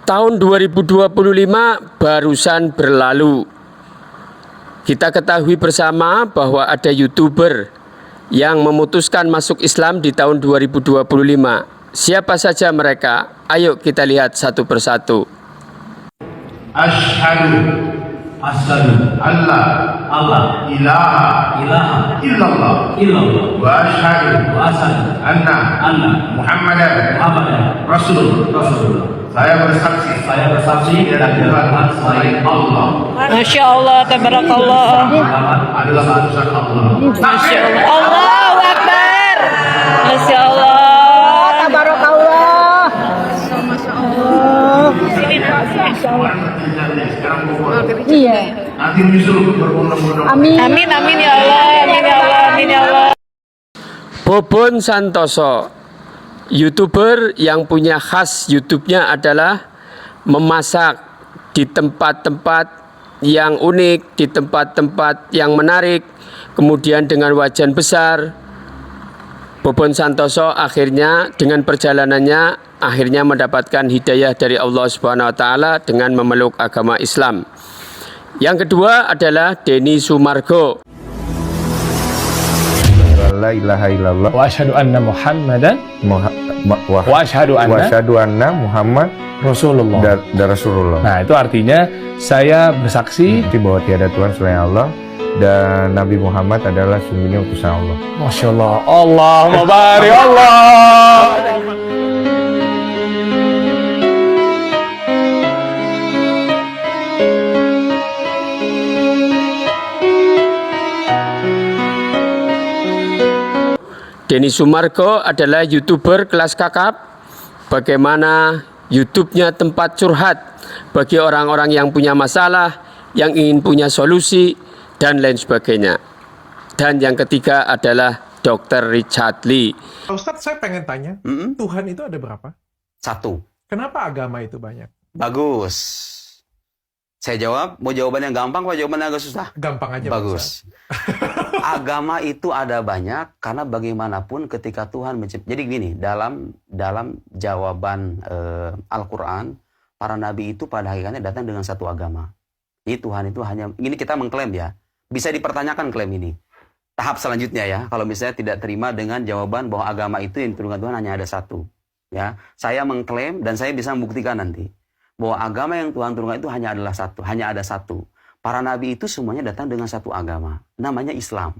Tahun 2025 barusan berlalu. Kita ketahui bersama bahwa ada YouTuber yang memutuskan masuk Islam di tahun 2025. Siapa saja mereka? Ayo kita lihat satu persatu. Asyhadu Allah ilaha illallah wa asyhadu anna Muhammadan Rasulullah. Saya bersaksi dan Tuhan selain Allah. Masya Allah, tabarakallah. Adalah utusan Allah. Masya Allah. Allahu Akbar. Masya Allah, tabarakallah. Masya Allah. Iya. Nanti disuruh berbondong-bondong. Amin. Amin, amin ya Allah. Amin ya Allah. Amin ya Allah. Bobon Santoso, YouTuber yang punya khas YouTube-nya adalah memasak di tempat-tempat yang unik, di tempat-tempat yang menarik, kemudian dengan wajan besar. Bobon Santoso akhirnya dengan perjalanannya akhirnya mendapatkan hidayah dari Allah Subhanahu wa taala dengan memeluk agama Islam. Yang kedua adalah Denny Sumargo. La ilaha illallah wa asyhadu anna Muhammadan wa asyhadu anna Muhammad Rasulullah. Rasulullah. Nah, itu artinya saya bersaksi bahwa tiada Tuhan selain Allah dan Nabi Muhammad adalah sungguhnya utusan Allah. Masya Allah. Allahumma barik Allah. Denny Sumargo adalah YouTuber kelas kakap. Bagaimana YouTube-nya tempat curhat bagi orang-orang yang punya masalah, yang ingin punya solusi, dan lain sebagainya. Dan yang ketiga adalah Dr. Richard Lee. Ustadz, saya pengen tanya, Tuhan itu ada berapa? Satu. Kenapa agama itu banyak? Bagus. Saya jawab, mau jawaban yang gampang atau jawaban yang agak susah? Gampang aja. Bagus. Agama itu ada banyak karena bagaimanapun ketika Tuhan menciptakan. Jadi gini, dalam jawaban Al-Quran, para nabi itu pada hakikatnya datang dengan satu agama. Jadi Tuhan itu hanya, ini kita mengklaim ya, bisa dipertanyakan klaim ini. Tahap selanjutnya ya, kalau misalnya tidak terima dengan jawaban bahwa agama itu yang diturunkan Tuhan hanya ada satu. Ya, saya mengklaim dan saya bisa membuktikan nanti bahwa agama yang Tuhan turunkan itu hanya ada satu. Para nabi itu semuanya datang dengan satu agama, namanya Islam.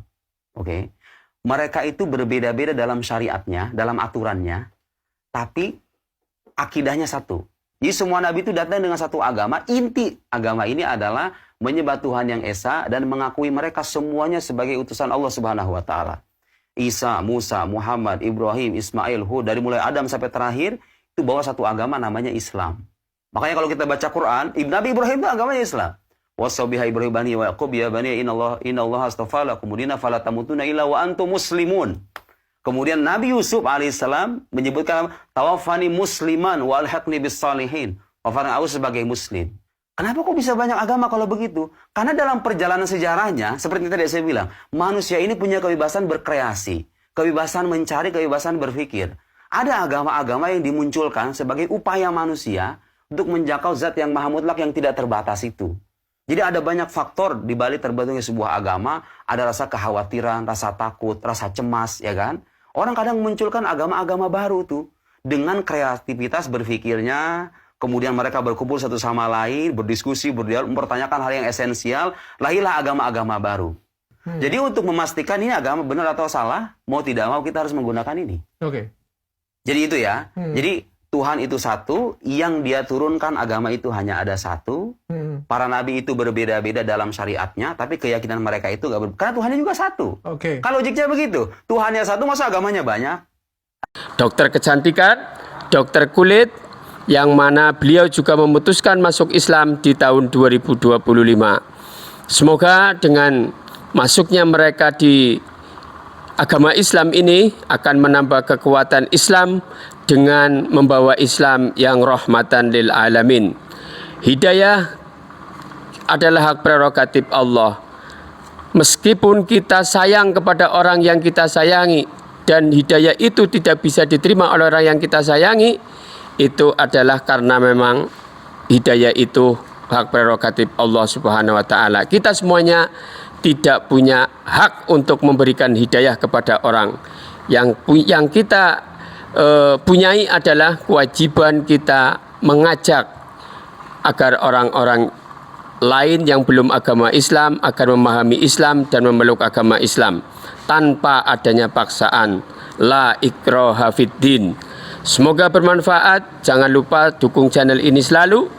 Oke. Mereka itu berbeda-beda dalam syariatnya, dalam aturannya, tapi akidahnya satu. Jadi semua nabi itu datang dengan satu agama. Inti agama ini adalah menyembah Tuhan yang esa dan mengakui mereka semuanya sebagai utusan Allah Subhanahu wa taala. Isa, Musa, Muhammad, Ibrahim, Ismail, Hud, dari mulai Adam sampai terakhir itu bawa satu agama namanya Islam. Makanya kalau kita baca Quran, Nabi Ibrahim itu agamanya Islam. Wasabiha Ibrahim bani wa Yaqub ya bani innallaha astafa lakum dina fala tamutunna illa wa antum muslimun. Kemudian Nabi Yusuf alaihissalam menyebutkan tawaffani musliman wa alhaqni bis salihin. Wafatkan aku sebagai muslim. Kenapa kok bisa banyak agama kalau begitu? Karena dalam perjalanan sejarahnya, seperti tadi saya bilang, manusia ini punya kebebasan berkreasi, kebebasan mencari, kebebasan berpikir. Ada agama-agama yang dimunculkan sebagai upaya manusia untuk menjangkau zat yang maha mutlak yang tidak terbatas itu. Jadi ada banyak faktor di balik terbentuknya sebuah agama, ada rasa kekhawatiran, rasa takut, rasa cemas, ya kan? Orang kadang memunculkan agama-agama baru tuh dengan kreativitas berpikirnya, kemudian mereka berkumpul satu sama lain, berdiskusi, berdialog, mempertanyakan hal yang esensial, lahirlah agama-agama baru. Jadi untuk memastikan ini agama benar atau salah, mau tidak mau kita harus menggunakan ini. Oke. Jadi itu ya. Jadi Tuhan itu satu, yang dia turunkan agama itu hanya ada satu. Para nabi itu berbeda-beda dalam syariatnya, tapi keyakinan mereka itu gak berbeda. Karena Tuhannya juga satu. Oke. Kalau logiknya begitu, Tuhannya satu, masa agamanya banyak? Dokter kecantikan, dokter kulit, yang mana beliau juga memutuskan masuk Islam di tahun 2025. Semoga dengan masuknya mereka di agama Islam ini akan menambah kekuatan Islam dengan membawa Islam yang rahmatan lil alamin. Hidayah adalah hak prerogatif Allah. Meskipun kita sayang kepada orang yang kita sayangi dan hidayah itu tidak bisa diterima oleh orang yang kita sayangi, itu adalah karena memang hidayah itu hak prerogatif Allah Subhanahu wa taala. Kita semuanya tidak punya hak untuk memberikan hidayah kepada orang. Yang kita punyai adalah kewajiban kita mengajak agar orang-orang lain yang belum agama Islam agar memahami Islam dan memeluk agama Islam tanpa adanya paksaan. La ikraha fiddin. Semoga bermanfaat. Jangan lupa dukung channel ini selalu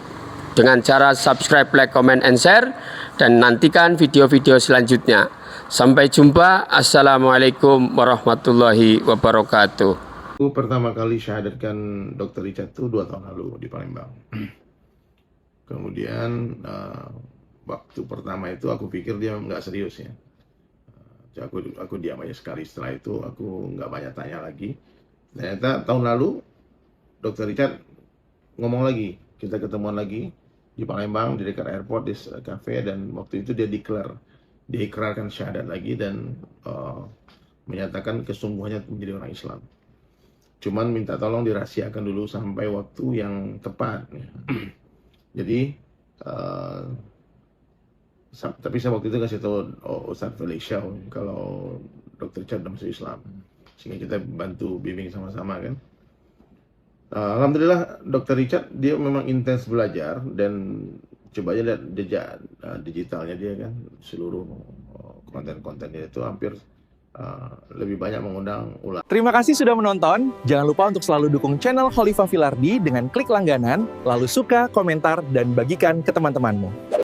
dengan cara subscribe, like, comment, and share, dan nantikan video-video selanjutnya. Sampai jumpa. Assalamualaikum warahmatullahi wabarakatuh. Aku pertama kali syahadatkan Dr. Richard itu 2 tahun lalu di Palembang. Kemudian waktu pertama itu aku pikir dia nggak serius ya. Aku diam aja sekali. Setelah itu aku nggak banyak tanya lagi. Ternyata tahun lalu Dr. Richard ngomong lagi, kita ketemuan lagi di Palembang di dekat airport di cafe, dan waktu itu dia ikrarkan syahadat lagi dan menyatakan kesungguhannya menjadi orang Islam. Cuman minta tolong dirahasiakan dulu sampai waktu yang tepat. Jadi tapi saya waktu itu kasih tahu Ustadz Felicia kalau Dr. Richard udah masuk Islam, sehingga kita bantu bimbing sama-sama kan. Alhamdulillah Dr. Richard dia memang intens belajar, dan coba aja lihat jejak digitalnya dia kan, seluruh konten-kontennya itu hampir lebih banyak mengundang ulama. Terima kasih sudah menonton. Jangan lupa untuk selalu dukung channel Khalifah Filardi dengan klik langganan, lalu suka, komentar, dan bagikan ke teman-temanmu.